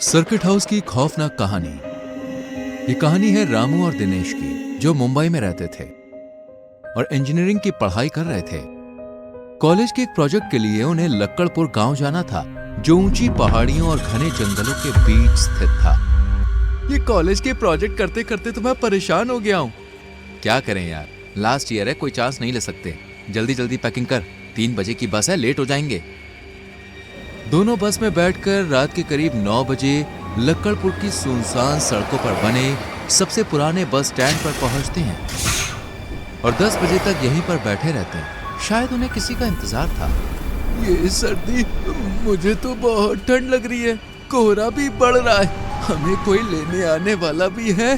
Circuit house की खौफनाक कहानी। ये कहानी है रामू और दिनेश की, जो मुंबई में रहते थे और इंजीनियरिंग की पढ़ाई कर रहे थे। कॉलेज के एक प्रोजेक्ट के लिए उन्हें लक्कड़पुर गांव जाना था, जो ऊंची पहाड़ियों और घने जंगलों के बीच स्थित था। ये कॉलेज के प्रोजेक्ट करते करते तो मैं परेशान हो गया हूँ। क्या करें यार, लास्ट ईयर है, कोई चांस नहीं ले सकते। जल्दी जल्दी पैकिंग कर, 3 बजे की बस है, लेट हो जाएंगे। दोनों बस में बैठकर रात के करीब 9 बजे लक्कड़पुर की सुनसान सड़कों पर बने सबसे पुराने बस स्टैंड पर पहुंचते हैं और 10 बजे तक यहीं पर बैठे रहते हैं। शायद उन्हें किसी का इंतजार था। ये सर्दी, मुझे तो बहुत ठंड लग रही है, कोहरा भी बढ़ रहा है। हमें कोई लेने आने वाला भी है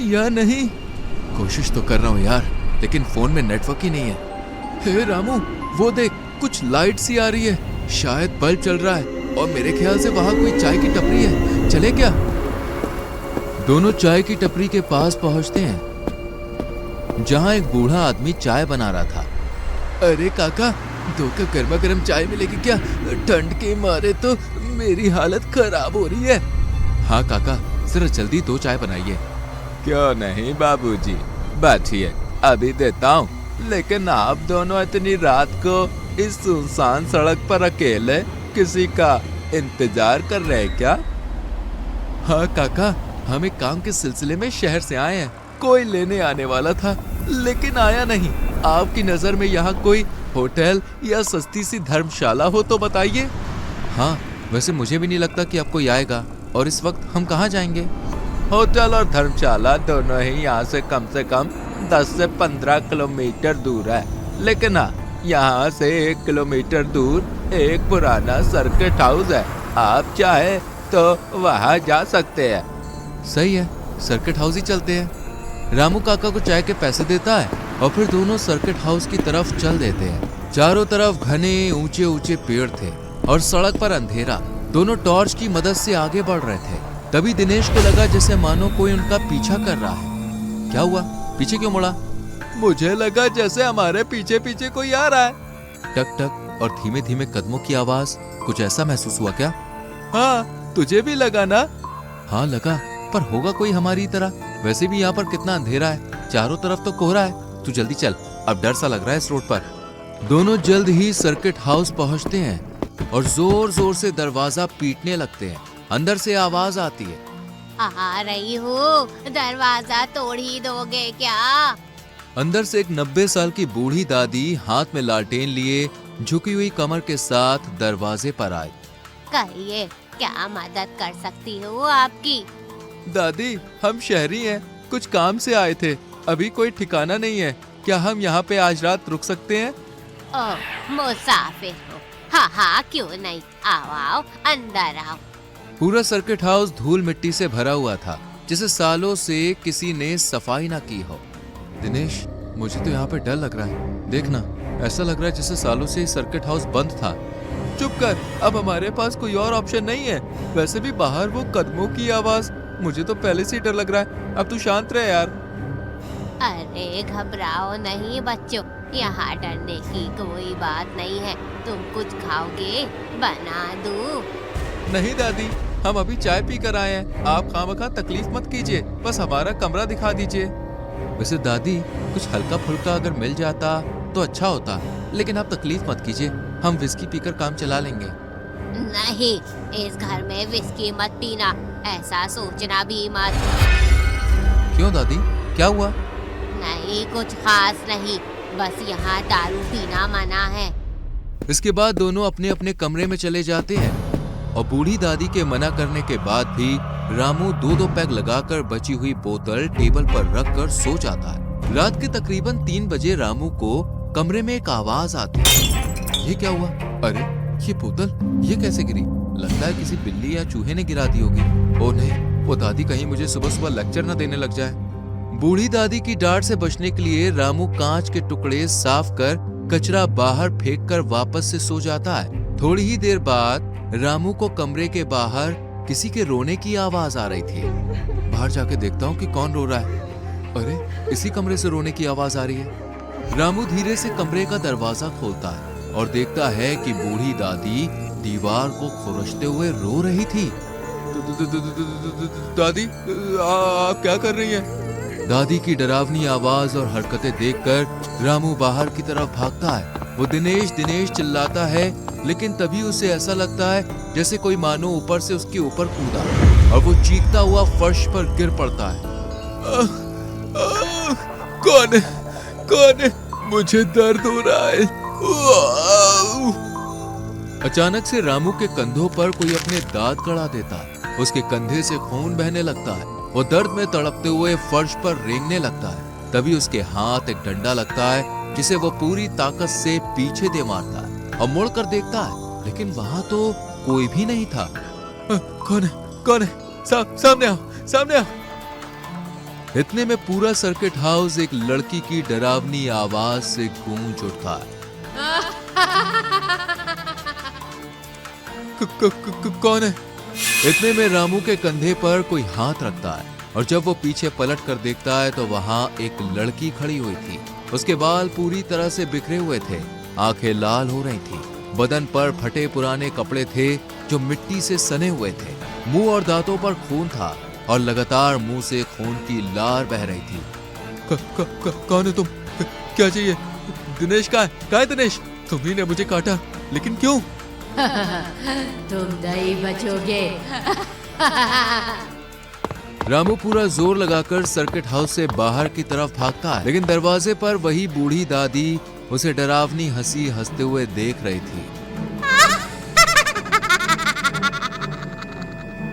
या नहीं? कोशिश तो कर रहा हूँ यार, लेकिन फोन में नेटवर्क ही नहीं है। हे रामू, वो देख, कुछ लाइट सी आ रही है, शायद बल्ब चल रहा है और मेरे ख्याल से वहां कोई चाय की टपरी है। चले क्या? दोनों चाय की टपरी के पास पहुंचते हैं, जहां एक बूढ़ा आदमी चाय बना रहा था। अरे काका, 2 कप गर्मा गर्म चाय मिलेगी क्या? ठंड के मारे तो मेरी हालत खराब हो रही है। हाँ काका, जरा जल्दी 2 चाय बनाइए। क्यों नहीं बाबूजी, बैठिए, अभी देता हूँ। लेकिन आप दोनों इतनी रात को इस सुनसान सड़क पर अकेले किसी का इंतजार कर रहे हैं क्या? हाँ काका, हम एक काम के सिलसिले में शहर से आए हैं। कोई लेने आने वाला था, लेकिन आया नहीं। आपकी नजर में यहाँ कोई होटल या सस्ती सी धर्मशाला हो तो बताइए। हाँ, वैसे मुझे भी नहीं लगता कि अब कोई आएगा, और इस वक्त हम कहाँ जाएंगे? होटल और धर्मशाला दोनों ही यहाँ से कम 10 से 15 किलोमीटर दूर है। लेकिन हाँ, यहाँ से 1 किलोमीटर दूर एक पुराना सर्किट हाउस है। आप चाहे तो वहाँ जा सकते हैं। सही है, सर्किट हाउस ही चलते हैं। रामू काका को चाय के पैसे देता है और फिर दोनों सर्किट हाउस की तरफ चल देते हैं। चारों तरफ घने ऊंचे ऊंचे पेड़ थे और सड़क पर अंधेरा। दोनों टॉर्च की मदद से आगे बढ़ रहे थे। तभी दिनेश को लगा जैसे मानो कोई उनका पीछा कर रहा है। क्या हुआ? पीछे क्यों मुड़ा? मुझे लगा जैसे हमारे पीछे पीछे कोई आ रहा है। टक टक और धीमे धीमे कदमों की आवाज, कुछ ऐसा महसूस हुआ क्या? हाँ, तुझे भी लगा ना? हाँ लगा, पर होगा कोई हमारी तरह? वैसे भी यहाँ पर कितना अंधेरा है, चारों तरफ तो कोहरा है। तू जल्दी चल, अब डर सा लग रहा है इस रोड पर। दोनों जल्द ही सर्किट हाउस पहुँचते हैं और जोर जोर से दरवाजा पीटने लगते हैं। अंदर से आवाज आती है, आ रही हूँ, दरवाजा तोड़ ही दोगे क्या? अंदर से एक 90 साल की बूढ़ी दादी हाथ में लालटेन लिए झुकी हुई कमर के साथ दरवाजे पर आई। कहिए, क्या मदद कर सकती हूँ आपकी? दादी, हम शहरी हैं, कुछ काम से आए थे, अभी कोई ठिकाना नहीं है। क्या हम यहाँ पे आज रात रुक सकते हैं? ओह, मुसाफिर हो? हाँ हाँ, क्यों नहीं, आओ आओ, अंदर आओ। पूरा सर्किट हाउस धूल मिट्टी से भरा हुआ था, जिसे सालों से किसी ने सफाई ना की हो। दिनेश, मुझे तो यहाँ पे डर लग रहा है। देखना, ऐसा लग रहा है जैसे सालों से सर्किट हाउस बंद था। चुप कर, अब हमारे पास कोई और ऑप्शन नहीं है। वैसे भी बाहर वो कदमों की आवाज, मुझे तो पहले से ही डर लग रहा है। अब तू शांत रहे यार। अरे घबराओ नहीं बच्चों, यहाँ डरने की कोई बात नहीं है। तुम कुछ खाओगे? बना दूं? नहीं दादी, हम अभी चाय पी कर आए हैं। आप खामखा तकलीफ मत कीजिए, बस हमारा कमरा दिखा दीजिए। वैसे दादी, कुछ हल्का फुल्का अगर मिल जाता तो अच्छा होता, लेकिन आप तकलीफ मत कीजिए, हम विस्की पीकर काम चला लेंगे। नहीं, इस घर में विस्की मत पीना, ऐसा सोचना भी मत। क्यों दादी, क्या हुआ? नहीं, कुछ खास नहीं, बस यहाँ दारू पीना मना है। इसके बाद दोनों अपने अपने कमरे में चले जाते हैं और बूढ़ी दादी के मना करने के बाद भी रामू 2-2 पैग लगाकर बची हुई बोतल टेबल पर रखकर सो जाता है। रात के तकरीबन 3 बजे रामू को कमरे में एक आवाज आती है। ये क्या हुआ? अरे ये बोतल, ये कैसे गिरी? लगता है किसी बिल्ली या चूहे ने गिरा दी होगी। ओ नहीं, वो दादी कहीं मुझे सुबह सुबह लेक्चर न देने लग जाए। बूढ़ी दादी की डांट से बचने के लिए रामू कांच के टुकड़े साफ कर कचरा बाहर फेंक कर वापस से सो जाता है। थोड़ी ही देर बाद रामू को कमरे के बाहर किसी के रोने की आवाज आ रही थी। बाहर जाके देखता हूँ कि कौन रो रहा है। अरे, इसी कमरे से रोने की आवाज आ रही है। रामू धीरे से कमरे का दरवाजा खोलता है और देखता है कि बूढ़ी दादी दीवार को खुरचते हुए रो रही थी। दादी, आप क्या कर रही हैं? दादी की डरावनी आवाज और हरकतें देखकर रामू बाहर की तरफ भागता है। वो दिनेश दिनेश चिल्लाता है, लेकिन तभी उसे ऐसा लगता है जैसे कोई मानो ऊपर से उसके ऊपर कूदा और वो चीखता हुआ फर्श पर गिर पड़ता है। कौन है? कौन है? मुझे दर्द हो रहा है। अचानक से रामू के कंधों पर कोई अपने दांत गड़ा देता है। उसके कंधे से खून बहने लगता है। वो दर्द में तड़पते हुए फर्श पर रेंगने लगता है। तभी उसके हाथ एक डंडा लगता है जिसे वो पूरी ताकत से पीछे दे मारता है और मुड़कर देखता है, लेकिन वहां तो कोई भी नहीं था। कौन है? कौन है? सामने आओ, सामने आओ। इतने में पूरा सर्किट हाउस एक लड़की की डरावनी आवाज से गूंज उठता है। कौन है? इतने में रामू के कंधे पर कोई हाथ रखता है और जब वो पीछे पलट कर देखता है तो वहां एक लड़की खड़ी हुई थी। उसके बाल पूरी तरह से बिखरे हुए थे, आंखें लाल हो रही थी, बदन पर फटे पुराने कपड़े थे जो मिट्टी से सने हुए थे, मुंह और दांतों पर खून था और लगातार मुंह से खून की लार बह रही थी। कौन है तुम? क्या चाहिए? दिनेश कहाँ है दिनेश? तुम्ही ने मुझे काटा, लेकिन क्यों? तुम नहीं बचोगे। रामू पूरा जोर लगाकर सर्किट हाउस से बाहर की तरफ भागता है, लेकिन दरवाजे पर वही बूढ़ी दादी उसे डरावनी हंसी हंसते हुए देख रही थी।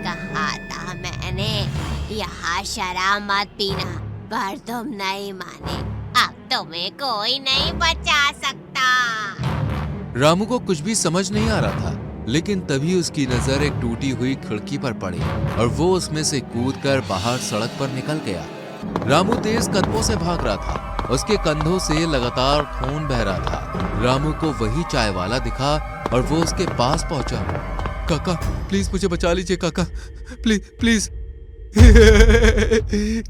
कहा था मैंने यहाँ शराब मत पीना, पर तुम नहीं माने। अब तुम्हें कोई नहीं बचा सकता। रामू को कुछ भी समझ नहीं आ रहा था, लेकिन तभी उसकी नजर एक टूटी हुई खिड़की पर पड़ी और वो उसमें से कूदकर बाहर सड़क पर निकल गया। रामू तेज कदमों से भाग रहा था, उसके कंधों से लगातार खून बह रहा था। रामू को वही चाय वाला दिखा और वो उसके पास पहुंचा। काका, प्लीज मुझे बचा लीजिए काका, प्लीज प्लीज।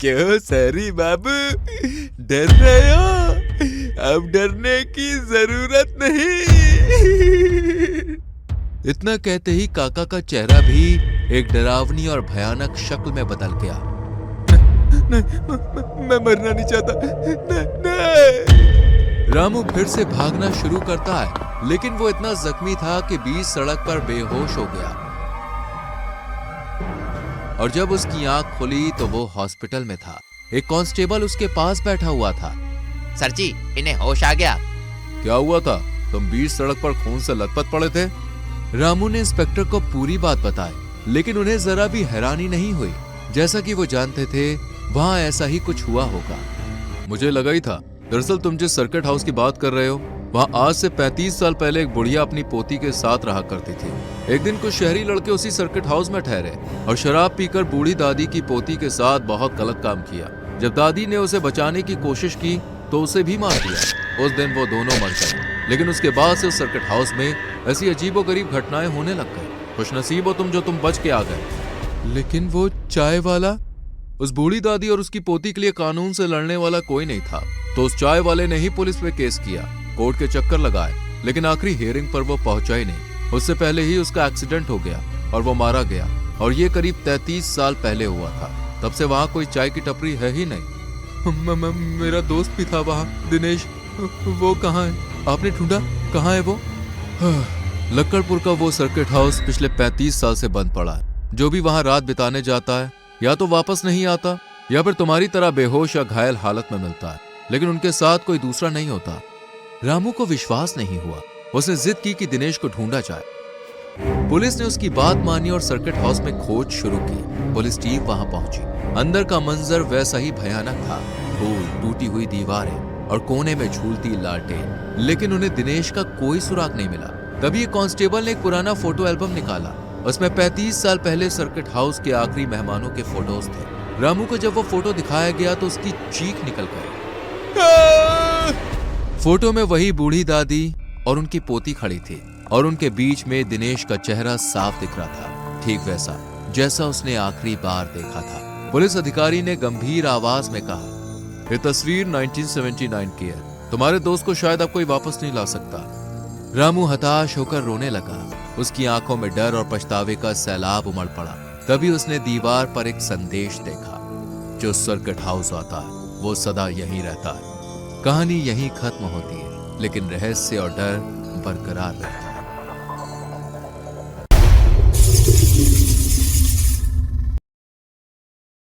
क्यों सरी बाबू, डर रहे हो? अब डरने की जरूरत नहीं। इतना कहते ही काका का चेहरा भी एक डरावनी और भयानक शक्ल में बदल गया। मैं मरना नहीं चाहता। नहीं। रामू फिर से भागना शुरू करता है, लेकिन वो इतना जख्मी था कि बीच सड़क पर बेहोश हो गया और जब उसकी आंख खुली तो वो हॉस्पिटल में था। एक कांस्टेबल उसके पास बैठा हुआ था। सर जी, इन्हें होश आ गया। क्या हुआ था? तुम बीच सड़क पर खून से लथपथ पड़े थे। रामू ने इंस्पेक्टर को पूरी बात बताई, लेकिन उन्हें जरा भी हैरानी नहीं हुई। जैसा कि वो जानते थे वहां ऐसा ही कुछ हुआ होगा। मुझे लगा ही था। दरअसल तुम जिस सर्किट हाउस की बात कर रहे हो, वहां आज से 35 साल पहले एक बुढ़िया अपनी पोती के साथ रहा करती थी। एक दिन कुछ शहरी लड़के उसी सर्किट हाउस में ठहरे और शराब पीकर बूढ़ी दादी की पोती के साथ बहुत गलत काम किया। जब दादी ने उसे बचाने की कोशिश की तो उसे भी मार दिया। उस दिन वो दोनों मर गए, लेकिन उसके बाद से उस सर्किट हाउस में ऐसी अजीबोगरीब घटनाएं होने लग गई। खुशनसीब हो तुम जो तुम बच के आ गए। लेकिन वो चाय वाला, उस बूढ़ी दादी और उसकी पोती के लिए कानून से लड़ने वाला कोई नहीं था, तो उस चाय वाले ने ही पुलिस पे केस किया, कोर्ट के चक्कर लगाए, लेकिन आखिरी हियरिंग पर वो पहुंचा ही नहीं। उससे पहले ही उसका एक्सीडेंट हो गया और वो मारा गया, और ये करीब 33 साल पहले हुआ था। तब से वहां कोई चाय की टपरी है ही नहीं। मेरा दोस्त भी था वहां, दिनेश। वो कहाँ है? आपने ढूंढा? कहाँ है वो? लक्कड़पुर का वो सर्किट हाउस पिछले 35 साल से बंद पड़ा है। जो भी वहां रात बिताने जाता है या तो वापस नहीं आता या फिर तुम्हारी तरह बेहोश या घायल हालत में मिलता है, लेकिन उनके साथ कोई दूसरा नहीं होता। रामू को विश्वास नहीं हुआ। उसने जिद की कि दिनेश को ढूंढा जाए। पुलिस ने उसकी बात मानी और सर्किट हाउस में खोज शुरू की। पुलिस टीम वहां पहुंची। अंदर का मंजर वैसा ही भयानक था। धूल, टूटी हुई दीवारें और कोने में झूलती लालटेन, लेकिन उन्हें दिनेश का कोई सुराग नहीं मिला। तभी एक कांस्टेबल ने एक पुराना फोटो एल्बम निकाला। उसमें 35 साल पहले सर्किट हाउस के आखिरी मेहमानों के फोटोज थे। रामू को जब वो फोटो दिखाया गया तो उसकी चीख निकल गई। फोटो में वही बूढ़ी दादी और उनकी पोती खड़ी थी और उनके बीच में दिनेश का चेहरा साफ दिख रहा था, ठीक वैसा जैसा उसने आखिरी बार देखा था। पुलिस अधिकारी ने गंभीर आवाज में कहा, ये तस्वीर 1979 की है। तुम्हारे दोस्त को शायद अब कोई वापस नहीं ला सकता। रामू हताश होकर रोने लगा। उसकी आंखों में डर और पछतावे का सैलाब उमड़ पड़ा। तभी उसने दीवार पर एक संदेश देखा, जो सर्किट हाउस आता है वो सदा यहीं रहता है। कहानी यहीं खत्म होती है, लेकिन रहस्य और डर बरकरार रहता है।